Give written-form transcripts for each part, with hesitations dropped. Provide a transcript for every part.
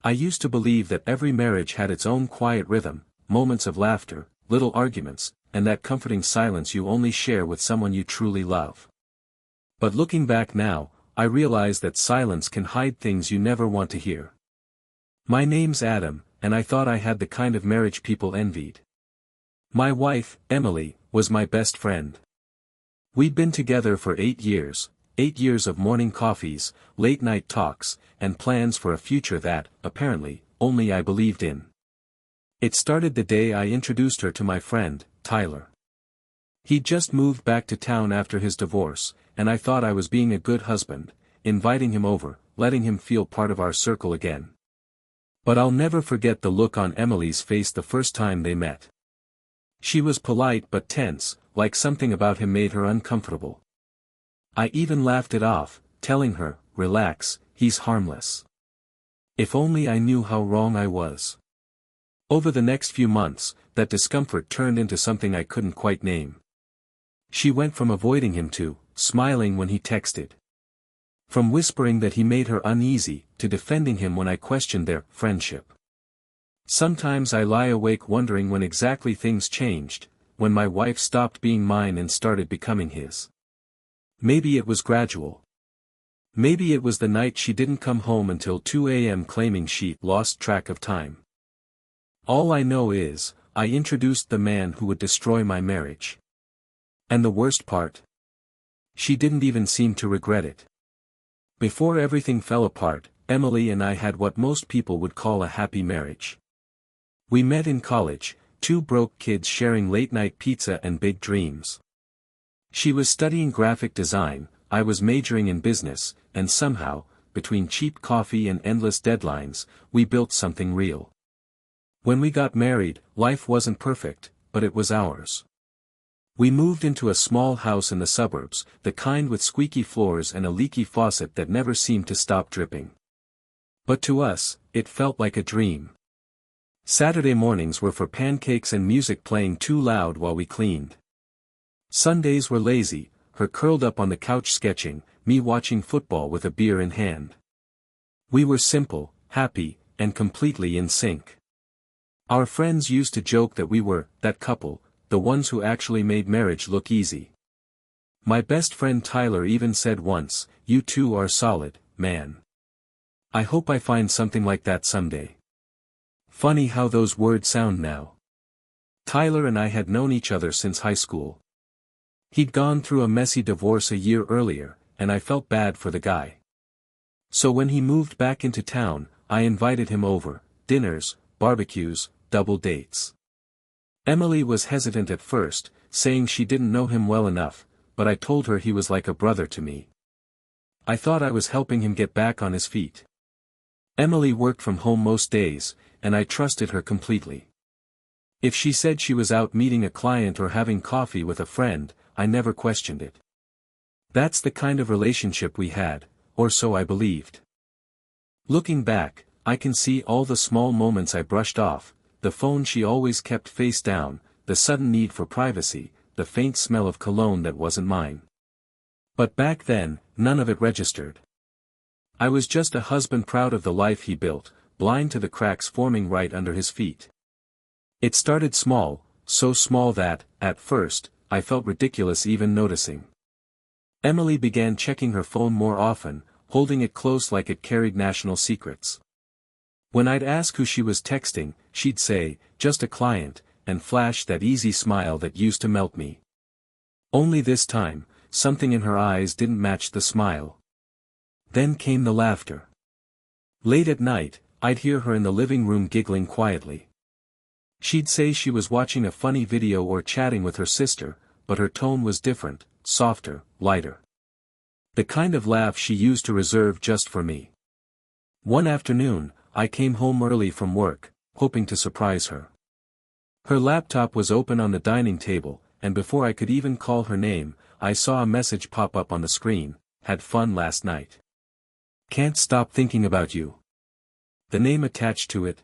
I used to believe that every marriage had its own quiet rhythm, moments of laughter, little arguments, and that comforting silence you only share with someone you truly love. But looking back now, I realize that silence can hide things you never want to hear. My name's Adam, and I thought I had the kind of marriage people envied. My wife, Emily, was my best friend. We'd been together for 8 years, 8 years of morning coffees, late-night talks, and plans for a future that, apparently, only I believed in. It started the day I introduced her to my friend, Tyler. He'd just moved back to town after his divorce, and I thought I was being a good husband, inviting him over, letting him feel part of our circle again. But I'll never forget the look on Emily's face the first time they met. She was polite but tense, like something about him made her uncomfortable. I even laughed it off, telling her, "Relax, he's harmless." If only I knew how wrong I was. Over the next few months, that discomfort turned into something I couldn't quite name. She went from avoiding him to smiling when he texted. From whispering that he made her uneasy, to defending him when I questioned their friendship. Sometimes I lie awake wondering when exactly things changed, when my wife stopped being mine and started becoming his. Maybe it was gradual. Maybe it was the night she didn't come home until 2 a.m. claiming she lost track of time. All I know is, I introduced the man who would destroy my marriage. And the worst part? She didn't even seem to regret it. Before everything fell apart, Emily and I had what most people would call a happy marriage. We met in college, two broke kids sharing late-night pizza and big dreams. She was studying graphic design, I was majoring in business, and somehow, between cheap coffee and endless deadlines, we built something real. When we got married, life wasn't perfect, but it was ours. We moved into a small house in the suburbs, the kind with squeaky floors and a leaky faucet that never seemed to stop dripping. But to us, it felt like a dream. Saturday mornings were for pancakes and music playing too loud while we cleaned. Sundays were lazy, her curled up on the couch sketching, me watching football with a beer in hand. We were simple, happy, and completely in sync. Our friends used to joke that we were that couple, the ones who actually made marriage look easy. My best friend Tyler even said once, "You two are solid, man. I hope I find something like that someday." Funny how those words sound now. Tyler and I had known each other since high school. He'd gone through a messy divorce a year earlier, and I felt bad for the guy. So when he moved back into town, I invited him over, dinners, barbecues, double dates. Emily was hesitant at first, saying she didn't know him well enough, but I told her he was like a brother to me. I thought I was helping him get back on his feet. Emily worked from home most days, and I trusted her completely. If she said she was out meeting a client or having coffee with a friend, I never questioned it. That's the kind of relationship we had, or so I believed. Looking back, I can see all the small moments I brushed off, the phone she always kept face down, the sudden need for privacy, the faint smell of cologne that wasn't mine. But back then, none of it registered. I was just a husband proud of the life he built, blind to the cracks forming right under his feet. It started small, so small that, at first, I felt ridiculous even noticing. Emily began checking her phone more often, holding it close like it carried national secrets. When I'd ask who she was texting, she'd say, "Just a client," and flash that easy smile that used to melt me. Only this time, something in her eyes didn't match the smile. Then came the laughter. Late at night, I'd hear her in the living room giggling quietly. She'd say she was watching a funny video or chatting with her sister, but her tone was different, softer, lighter. The kind of laugh she used to reserve just for me. One afternoon, I came home early from work, hoping to surprise her. Her laptop was open on the dining table, and before I could even call her name, I saw a message pop up on the screen, "Had fun last night. Can't stop thinking about you." The name attached to it?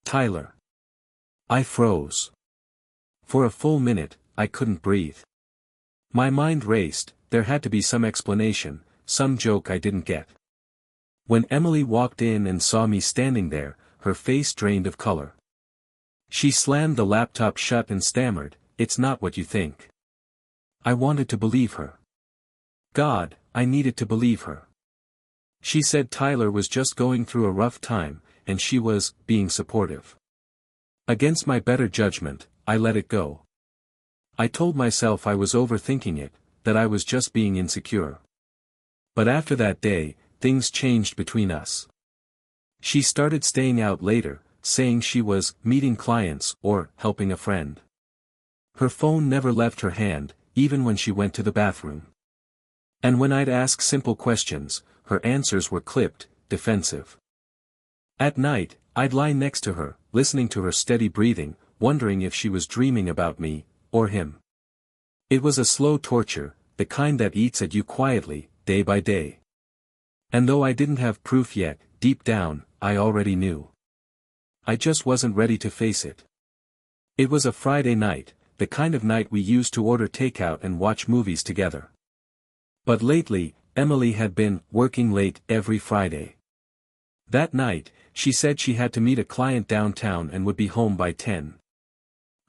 Tyler. I froze. For a full minute, I couldn't breathe. My mind raced, there had to be some explanation, some joke I didn't get. When Emily walked in and saw me standing there, her face drained of color. She slammed the laptop shut and stammered, "It's not what you think." I wanted to believe her. God, I needed to believe her. She said Tyler was just going through a rough time, and she was being supportive. Against my better judgment, I let it go. I told myself I was overthinking it, that I was just being insecure. But after that day, things changed between us. She started staying out later, saying she was meeting clients or helping a friend. Her phone never left her hand, even when she went to the bathroom. And when I'd ask simple questions, her answers were clipped, defensive. At night, I'd lie next to her, listening to her steady breathing, wondering if she was dreaming about me, or him. It was a slow torture, the kind that eats at you quietly, day by day. And though I didn't have proof yet, deep down, I already knew. I just wasn't ready to face it. It was a Friday night, the kind of night we used to order takeout and watch movies together. But lately, Emily had been working late every Friday. That night, she said she had to meet a client downtown and would be home by 10.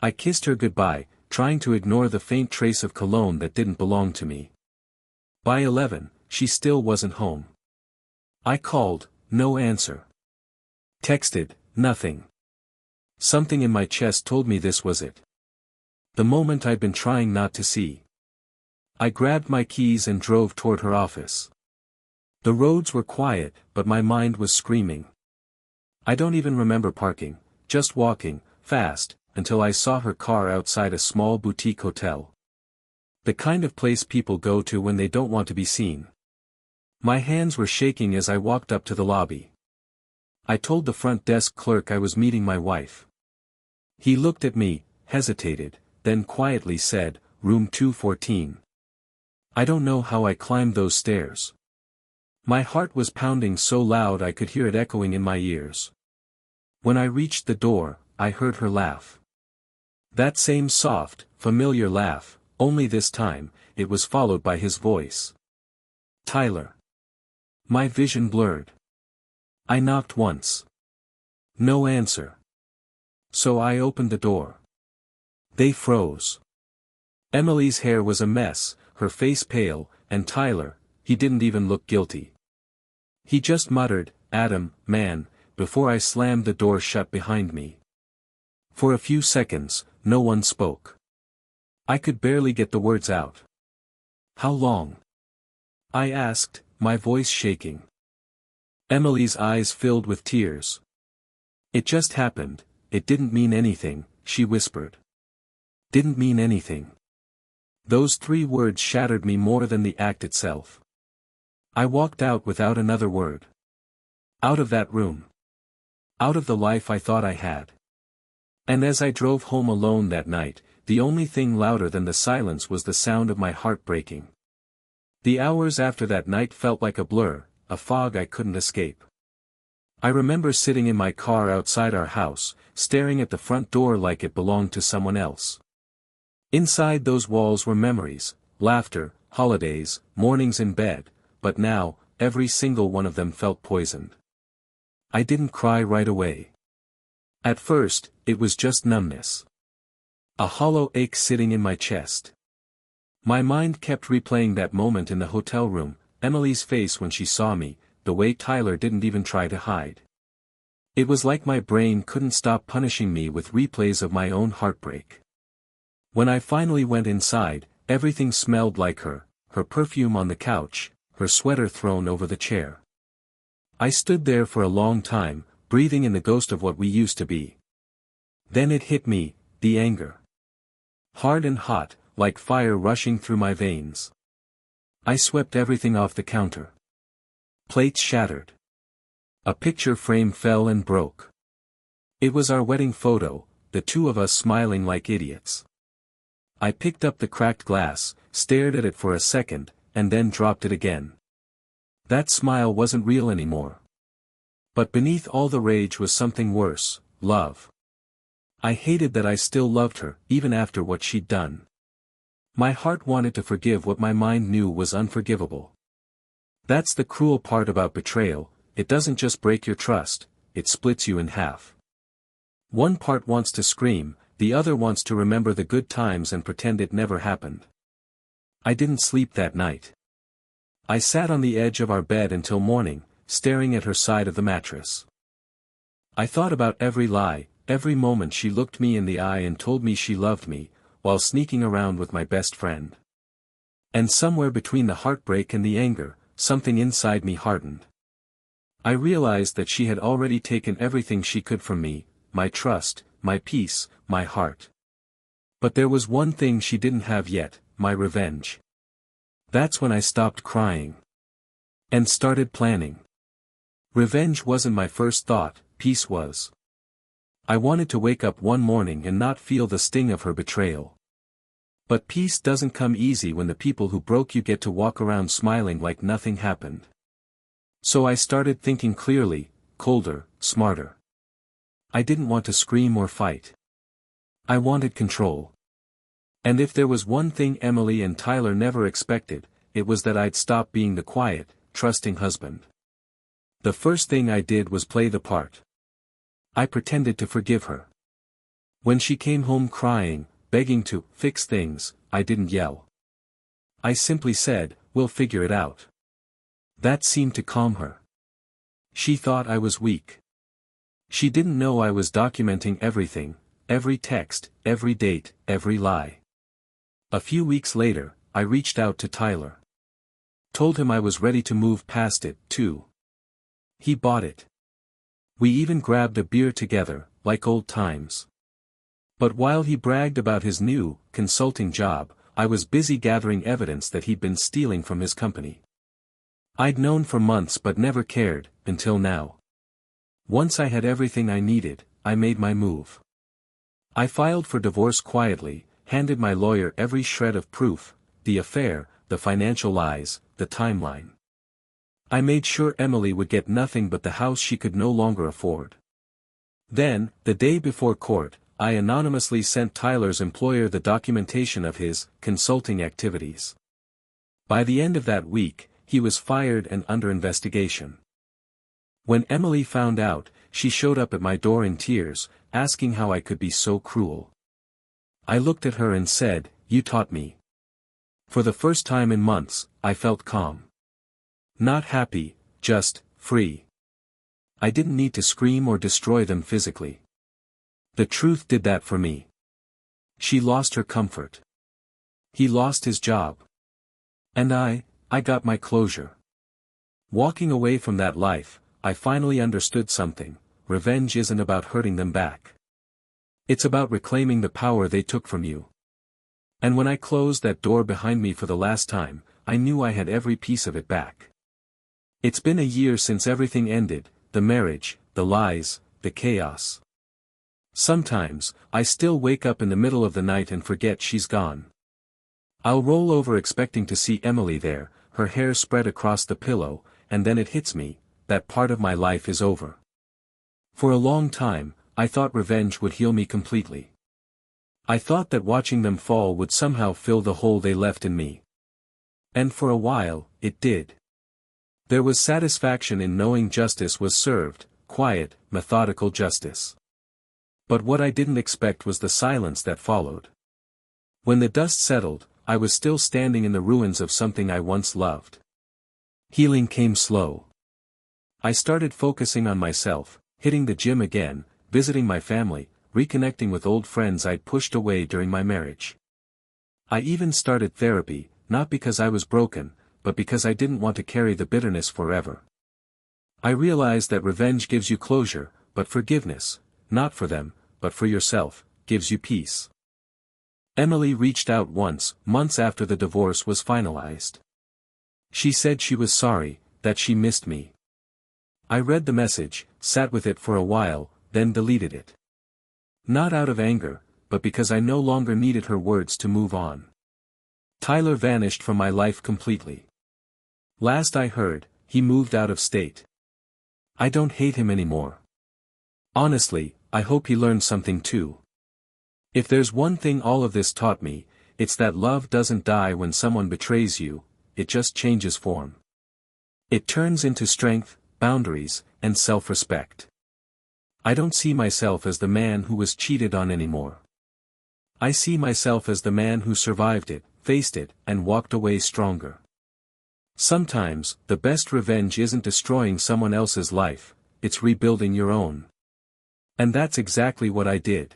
I kissed her goodbye, trying to ignore the faint trace of cologne that didn't belong to me. By 11, she still wasn't home. I called, no answer. Texted, nothing. Something in my chest told me this was it. The moment I'd been trying not to see. I grabbed my keys and drove toward her office. The roads were quiet, but my mind was screaming. I don't even remember parking, just walking, fast, until I saw her car outside a small boutique hotel. The kind of place people go to when they don't want to be seen. My hands were shaking as I walked up to the lobby. I told the front desk clerk I was meeting my wife. He looked at me, hesitated, then quietly said, "Room 214. I don't know how I climbed those stairs. My heart was pounding so loud I could hear it echoing in my ears. When I reached the door, I heard her laugh. That same soft, familiar laugh, only this time, it was followed by his voice. Tyler. My vision blurred. I knocked once. No answer. So I opened the door. They froze. Emily's hair was a mess, her face pale, and Tyler, he didn't even look guilty. He just muttered, "Adam, man," before I slammed the door shut behind me. For a few seconds, no one spoke. I could barely get the words out. "How long?" I asked, my voice shaking. Emily's eyes filled with tears. "It just happened, it didn't mean anything," she whispered. Didn't mean anything. Those 3 words shattered me more than the act itself. I walked out without another word. Out of that room. Out of the life I thought I had. And as I drove home alone that night, the only thing louder than the silence was the sound of my heart breaking. The hours after that night felt like a blur, a fog I couldn't escape. I remember sitting in my car outside our house, staring at the front door like it belonged to someone else. Inside those walls were memories, laughter, holidays, mornings in bed, but now, every single one of them felt poisoned. I didn't cry right away. At first, it was just numbness. A hollow ache sitting in my chest. My mind kept replaying that moment in the hotel room, Emily's face when she saw me, the way Tyler didn't even try to hide. It was like my brain couldn't stop punishing me with replays of my own heartbreak. When I finally went inside, everything smelled like her perfume on the couch, her sweater thrown over the chair. I stood there for a long time, breathing in the ghost of what we used to be. Then it hit me, the anger. Hard and hot, like fire rushing through my veins. I swept everything off the counter. Plates shattered. A picture frame fell and broke. It was our wedding photo, the 2 of us smiling like idiots. I picked up the cracked glass, stared at it for a second, and then dropped it again. That smile wasn't real anymore. But beneath all the rage was something worse, love. I hated that I still loved her, even after what she'd done. My heart wanted to forgive what my mind knew was unforgivable. That's the cruel part about betrayal, it doesn't just break your trust, it splits you in half. One part wants to scream, the other wants to remember the good times and pretend it never happened. I didn't sleep that night. I sat on the edge of our bed until morning, staring at her side of the mattress. I thought about every lie, every moment she looked me in the eye and told me she loved me, while sneaking around with my best friend. And somewhere between the heartbreak and the anger, something inside me hardened. I realized that she had already taken everything she could from me, my trust, my peace, my heart. But there was one thing she didn't have yet, my revenge. That's when I stopped crying. And started planning. Revenge wasn't my first thought, peace was. I wanted to wake up one morning and not feel the sting of her betrayal. But peace doesn't come easy when the people who broke you get to walk around smiling like nothing happened. So I started thinking clearly, colder, smarter. I didn't want to scream or fight. I wanted control. And if there was one thing Emily and Tyler never expected, it was that I'd stop being the quiet, trusting husband. The first thing I did was play the part. I pretended to forgive her. When she came home crying, begging to fix things, I didn't yell. I simply said, "We'll figure it out." That seemed to calm her. She thought I was weak. She didn't know I was documenting everything, every text, every date, every lie. A few weeks later, I reached out to Tyler. Told him I was ready to move past it, too. He bought it. We even grabbed a beer together, like old times. But while he bragged about his new, consulting job, I was busy gathering evidence that he'd been stealing from his company. I'd known for months but never cared, until now. Once I had everything I needed, I made my move. I filed for divorce quietly, handed my lawyer every shred of proof, the affair, the financial lies, the timeline. I made sure Emily would get nothing but the house she could no longer afford. Then, the day before court, I anonymously sent Tyler's employer the documentation of his consulting activities. By the end of that week, he was fired and under investigation. When Emily found out, she showed up at my door in tears, asking how I could be so cruel. I looked at her and said, "You taught me." For the first time in months, I felt calm. Not happy, just free. I didn't need to scream or destroy them physically. The truth did that for me. She lost her comfort. He lost his job. And I got my closure. Walking away from that life, I finally understood something: revenge isn't about hurting them back. It's about reclaiming the power they took from you. And when I closed that door behind me for the last time, I knew I had every piece of it back. It's been a year since everything ended, the marriage, the lies, the chaos. Sometimes, I still wake up in the middle of the night and forget she's gone. I'll roll over expecting to see Emily there, her hair spread across the pillow, and then it hits me, that part of my life is over. For a long time, I thought revenge would heal me completely. I thought that watching them fall would somehow fill the hole they left in me. And for a while, it did. There was satisfaction in knowing justice was served, quiet, methodical justice. But what I didn't expect was the silence that followed. When the dust settled, I was still standing in the ruins of something I once loved. Healing came slow. I started focusing on myself, hitting the gym again, visiting my family, reconnecting with old friends I'd pushed away during my marriage. I even started therapy, not because I was broken, but because I didn't want to carry the bitterness forever. I realized that revenge gives you closure, but forgiveness, not for them, but for yourself, gives you peace. Emily reached out once, months after the divorce was finalized. She said she was sorry, that she missed me. I read the message, sat with it for a while, then deleted it. Not out of anger, but because I no longer needed her words to move on. Tyler vanished from my life completely. Last I heard, he moved out of state. I don't hate him anymore. Honestly, I hope he learned something too. If there's one thing all of this taught me, it's that love doesn't die when someone betrays you, it just changes form. It turns into strength, boundaries, and self-respect. I don't see myself as the man who was cheated on anymore. I see myself as the man who survived it, faced it, and walked away stronger. Sometimes, the best revenge isn't destroying someone else's life, it's rebuilding your own. And that's exactly what I did.